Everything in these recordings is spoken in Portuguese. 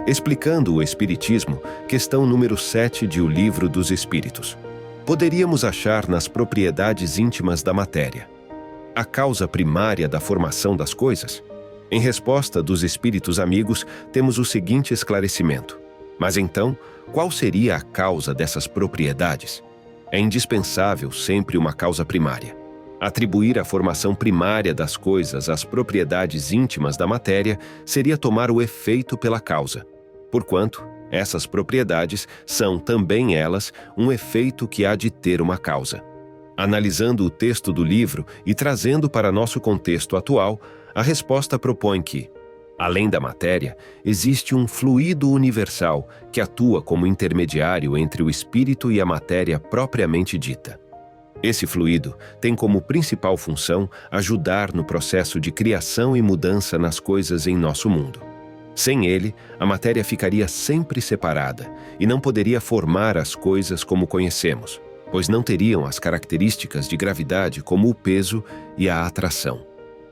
Explicando o Espiritismo, questão número 7 de O Livro dos Espíritos. Poderíamos achar nas propriedades íntimas da matéria a causa primária da formação das coisas? Em resposta dos espíritos amigos, temos o seguinte esclarecimento. Mas então, qual seria a causa dessas propriedades? É indispensável sempre uma causa primária. Atribuir a formação primária das coisas às propriedades íntimas da matéria seria tomar o efeito pela causa, porquanto essas propriedades são também elas um efeito que há de ter uma causa. Analisando o texto do livro e trazendo para nosso contexto atual, a resposta propõe que, além da matéria, existe um fluido universal que atua como intermediário entre o espírito e a matéria propriamente dita. Esse fluido tem como principal função ajudar no processo de criação e mudança nas coisas em nosso mundo. Sem ele, a matéria ficaria sempre separada e não poderia formar as coisas como conhecemos, pois não teriam as características de gravidade como o peso e a atração.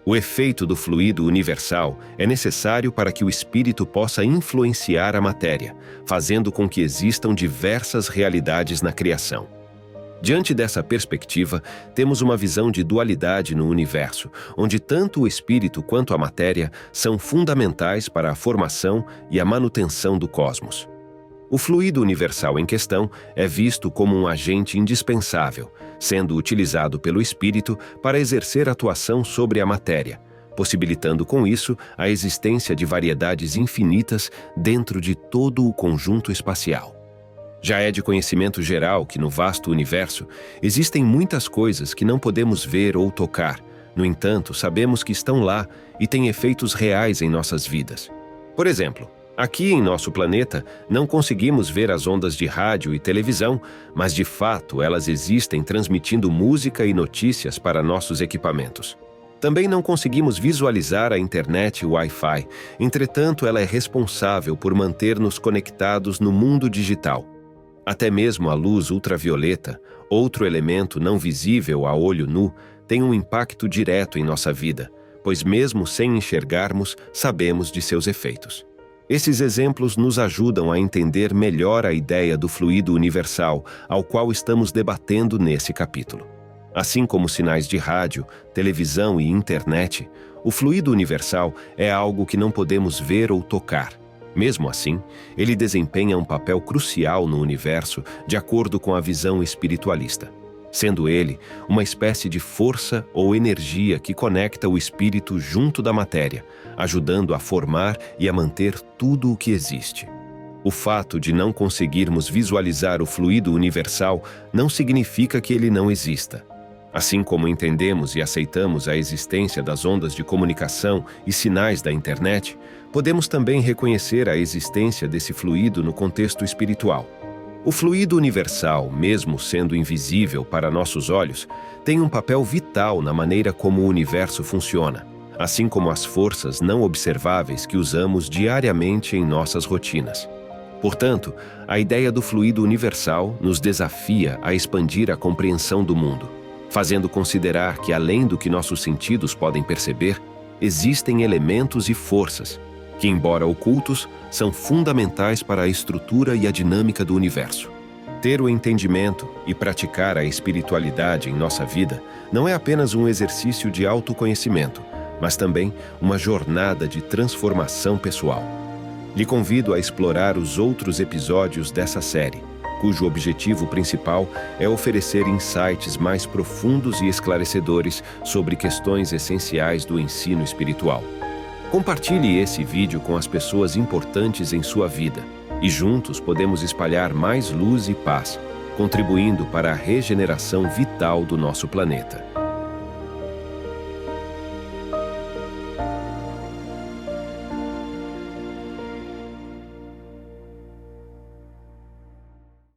O efeito do fluido universal é necessário para que o espírito possa influenciar a matéria, fazendo com que existam diversas realidades na criação. Diante dessa perspectiva, temos uma visão de dualidade no universo, onde tanto o espírito quanto a matéria são fundamentais para a formação e a manutenção do cosmos. O fluido universal em questão é visto como um agente indispensável, sendo utilizado pelo espírito para exercer atuação sobre a matéria, possibilitando com isso a existência de variedades infinitas dentro de todo o conjunto espacial. Já é de conhecimento geral que no vasto universo existem muitas coisas que não podemos ver ou tocar, no entanto, sabemos que estão lá e têm efeitos reais em nossas vidas. Por exemplo, aqui em nosso planeta, não conseguimos ver as ondas de rádio e televisão, mas de fato elas existem transmitindo música e notícias para nossos equipamentos. Também não conseguimos visualizar a internet e o Wi-Fi, entretanto ela é responsável por manter-nos conectados no mundo digital. Até mesmo a luz ultravioleta, outro elemento não visível a olho nu, tem um impacto direto em nossa vida, pois mesmo sem enxergarmos, sabemos de seus efeitos. Esses exemplos nos ajudam a entender melhor a ideia do fluido universal, ao qual estamos debatendo nesse capítulo. Assim como sinais de rádio, televisão e internet, o fluido universal é algo que não podemos ver ou tocar. Mesmo assim, ele desempenha um papel crucial no universo de acordo com a visão espiritualista, sendo ele uma espécie de força ou energia que conecta o espírito junto da matéria, ajudando a formar e a manter tudo o que existe. O fato de não conseguirmos visualizar o fluido universal não significa que ele não exista. Assim como entendemos e aceitamos a existência das ondas de comunicação e sinais da internet, podemos também reconhecer a existência desse fluido no contexto espiritual. O fluido universal, mesmo sendo invisível para nossos olhos, tem um papel vital na maneira como o universo funciona, assim como as forças não observáveis que usamos diariamente em nossas rotinas. Portanto, a ideia do fluido universal nos desafia a expandir a compreensão do mundo, fazendo considerar que, além do que nossos sentidos podem perceber, existem elementos e forças que, embora ocultos, são fundamentais para a estrutura e a dinâmica do universo. Ter o entendimento e praticar a espiritualidade em nossa vida não é apenas um exercício de autoconhecimento, mas também uma jornada de transformação pessoal. Lhe convido a explorar os outros episódios dessa série, cujo objetivo principal é oferecer insights mais profundos e esclarecedores sobre questões essenciais do ensino espiritual. Compartilhe esse vídeo com as pessoas importantes em sua vida e juntos podemos espalhar mais luz e paz, contribuindo para a regeneração vital do nosso planeta.